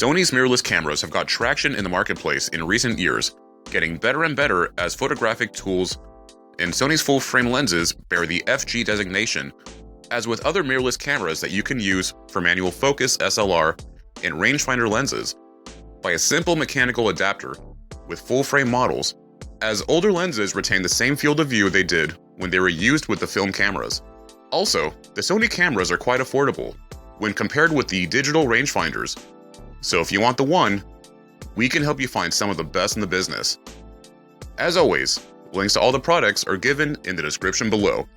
Sony's mirrorless cameras have got traction in the marketplace in recent years, getting better and better as photographic tools, and Sony's full-frame lenses bear the FG designation, as with other mirrorless cameras that you can use for manual focus SLR and rangefinder lenses, by a simple mechanical adapter with full-frame models, as older lenses retain the same field of view they did when they were used with the film cameras. Also, the Sony cameras are quite affordable when compared with the digital rangefinders, so if you want the one, we can help you find some of the best in the business. As always, links to all the products are given in the description below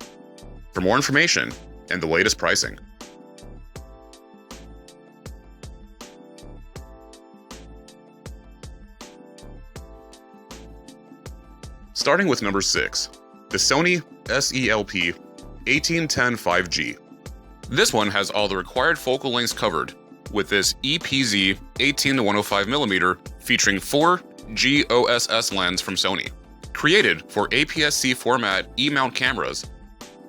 for more information and the latest pricing. Starting with number 6, the Sony SEL P 1810 5G. This one has all the required focal lengths covered, with this EPZ 18-105mm featuring 4 GOSS lens from Sony. Created for APS-C format E-mount cameras,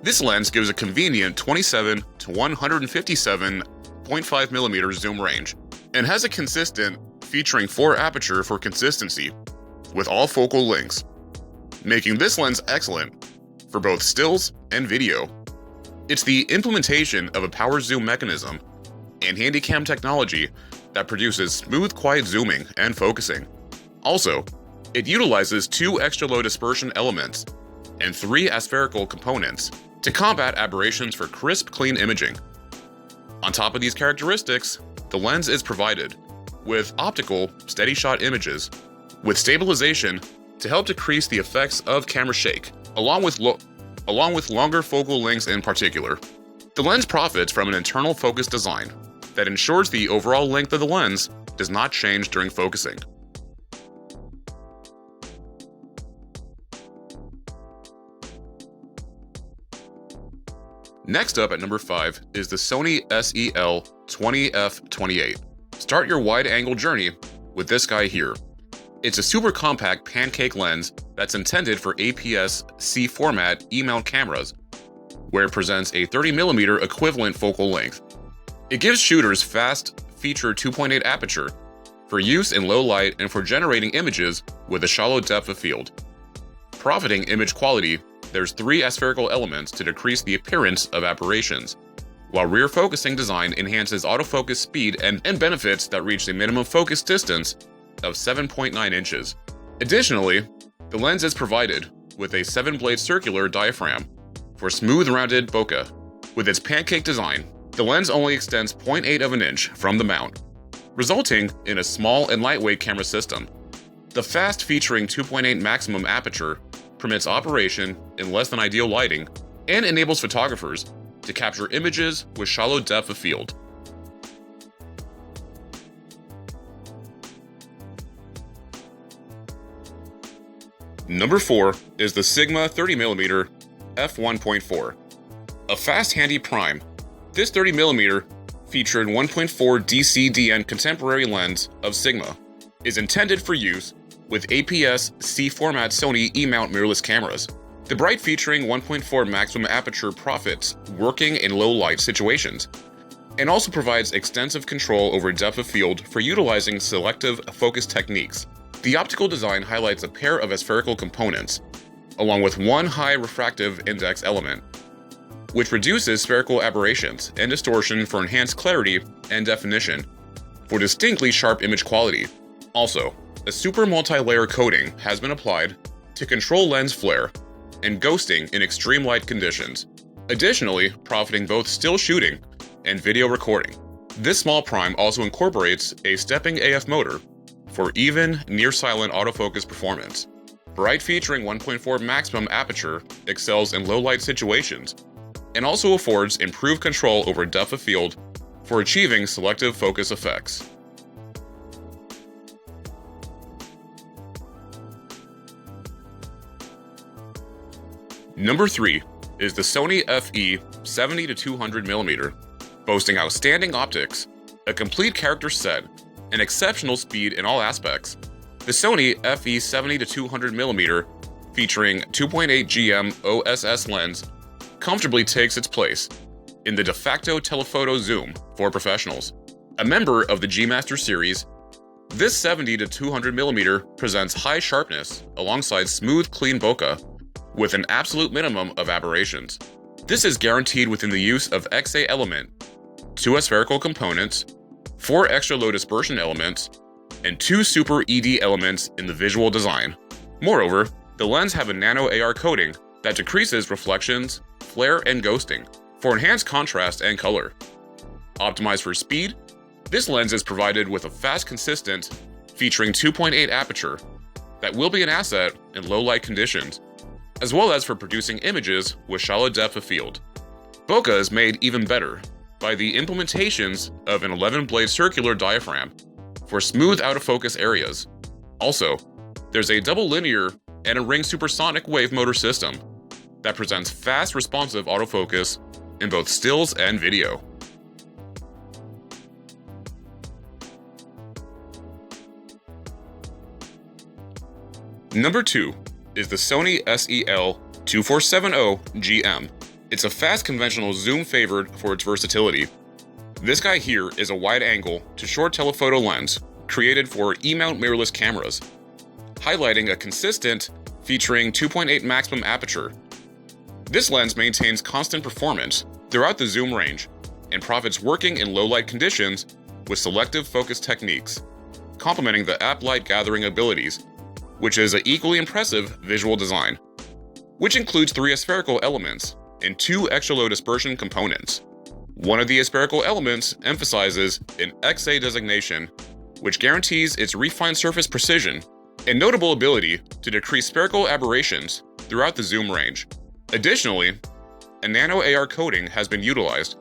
this lens gives a convenient 27 to 157.5mm zoom range, and has a consistent featuring 4 aperture for consistency, with all focal lengths, making this lens excellent for both stills and video. It's the implementation of a power zoom mechanism and handycam technology that produces smooth, quiet zooming and focusing. Also, it utilizes 2 extra low dispersion elements and 3 aspherical components to combat aberrations for crisp, clean imaging. On top of these characteristics, the lens is provided with optical steady shot images with stabilization to help decrease the effects of camera shake, along with longer focal lengths in particular. The lens profits from an internal focus design that ensures the overall length of the lens does not change during focusing. Next up at number 5 is the Sony SEL 20f/28. Start your wide-angle journey with this guy here. It's a super compact pancake lens that's intended for APS-C format E-mount cameras, where it presents a 30mm equivalent focal length. It gives shooters fast feature 2.8 aperture for use in low light and for generating images with a shallow depth of field. Profiting image quality, there's 3 aspherical elements to decrease the appearance of aberrations, while rear focusing design enhances autofocus speed and benefits that reach a minimum focus distance of 7.9 inches. Additionally, the lens is provided with a 7-blade circular diaphragm for smooth rounded bokeh. With its pancake design, the lens only extends 0.8 of an inch from the mount, resulting in a small and lightweight camera system. The fast featuring 2.8 maximum aperture permits operation in less than ideal lighting and enables photographers to capture images with shallow depth of field. Number 4 is the Sigma 30mm f1.4. A fast handy prime, this 30mm featured 1.4 DCDN contemporary lens of Sigma is intended for use with APS-C format Sony E-mount mirrorless cameras. The bright featuring 1.4 maximum aperture profits working in low light situations, and also provides extensive control over depth of field for utilizing selective focus techniques. The optical design highlights a pair of aspherical components, along with 1 high refractive index element, which reduces spherical aberrations and distortion for enhanced clarity and definition for distinctly sharp image quality. Also, a super multi-layer coating has been applied to control lens flare and ghosting in extreme light conditions, additionally profiting both still shooting and video recording. This small prime also incorporates a stepping AF motor for even near-silent autofocus performance. Bright featuring 1.4 maximum aperture excels in low-light situations and also affords improved control over depth of field for achieving selective focus effects. Number 3 is the Sony FE 70-200mm, boasting outstanding optics, a complete character set, and exceptional speed in all aspects. The Sony FE 70-200mm, featuring 2.8 GM OSS lens, comfortably takes its place in the de facto telephoto zoom for professionals. A member of the G Master series, this 70 to 200mm presents high sharpness alongside smooth, clean bokeh with an absolute minimum of aberrations. This is guaranteed within the use of XA element, 2 aspherical components, 4 extra low dispersion elements, and 2 super ED elements in the visual design. Moreover, the lens have a nano AR coating that decreases reflections, flare, and ghosting for enhanced contrast and color. Optimized for speed, this lens is provided with a fast consistent featuring 2.8 aperture that will be an asset in low light conditions, as well as for producing images with shallow depth of field. Bokeh is made even better by the implementations of an 11-blade circular diaphragm for smooth out-of-focus areas. Also, there's a double linear and a ring supersonic wave motor system that presents fast responsive autofocus in both stills and video. Number 2 is the Sony SEL 2470 GM. It's a fast conventional zoom favored for its versatility. This guy here is a wide angle to short telephoto lens created for E-mount mirrorless cameras, highlighting a consistent featuring 2.8 maximum aperture. This lens maintains constant performance throughout the zoom range and profits working in low light conditions with selective focus techniques, complementing the app light gathering abilities, which is an equally impressive visual design, which includes 3 aspherical elements and 2 extra low dispersion components. One of the aspherical elements emphasizes an XA designation, which guarantees its refined surface precision and notable ability to decrease spherical aberrations throughout the zoom range. Additionally, a nano AR coating has been utilized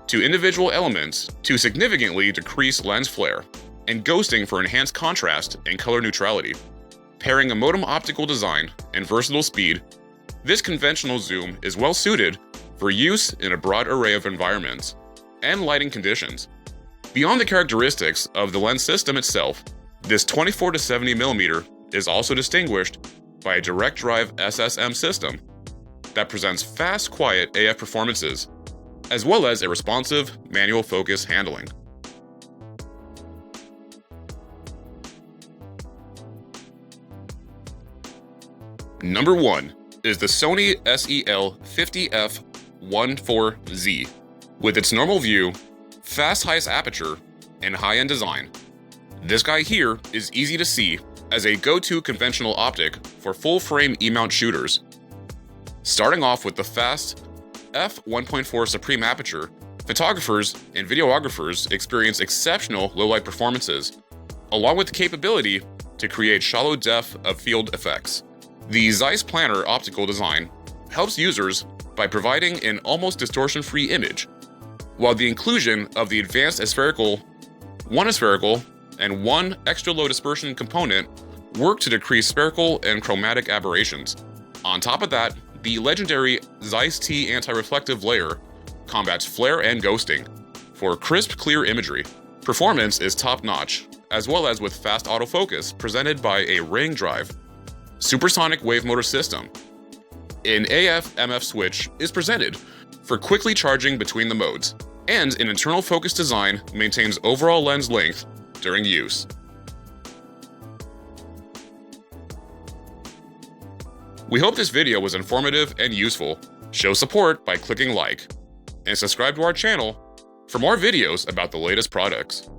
to individual elements to significantly decrease lens flare and ghosting for enhanced contrast and color neutrality. Pairing a modem optical design and versatile speed, this conventional zoom is well suited for use in a broad array of environments and lighting conditions. Beyond the characteristics of the lens system itself, this 24 to 70mm is also distinguished by a direct drive SSM system that presents fast, quiet AF performances, as well as a responsive manual focus handling. Number 1 is the Sony SEL 50F14Z. With its normal view, fast highest aperture, and high-end design, this guy here is easy to see as a go-to conventional optic for full-frame E-mount shooters. Starting off with the fast f1.4 supreme aperture, photographers and videographers experience exceptional low-light performances, along with the capability to create shallow depth of field effects. The Zeiss Planner optical design helps users by providing an almost distortion-free image, while the inclusion of the advanced one aspherical, and 1 extra low dispersion component work to decrease spherical and chromatic aberrations. On top of that, the legendary Zeiss T anti-reflective layer combats flare and ghosting for crisp, clear imagery. Performance is top-notch, as well as with fast autofocus presented by a ring drive, supersonic wave motor system. An AF-MF switch is presented for quickly charging between the modes, and an internal focus design maintains overall lens length during use. We hope this video was informative and useful. Show support by clicking like, and subscribe to our channel for more videos about the latest products.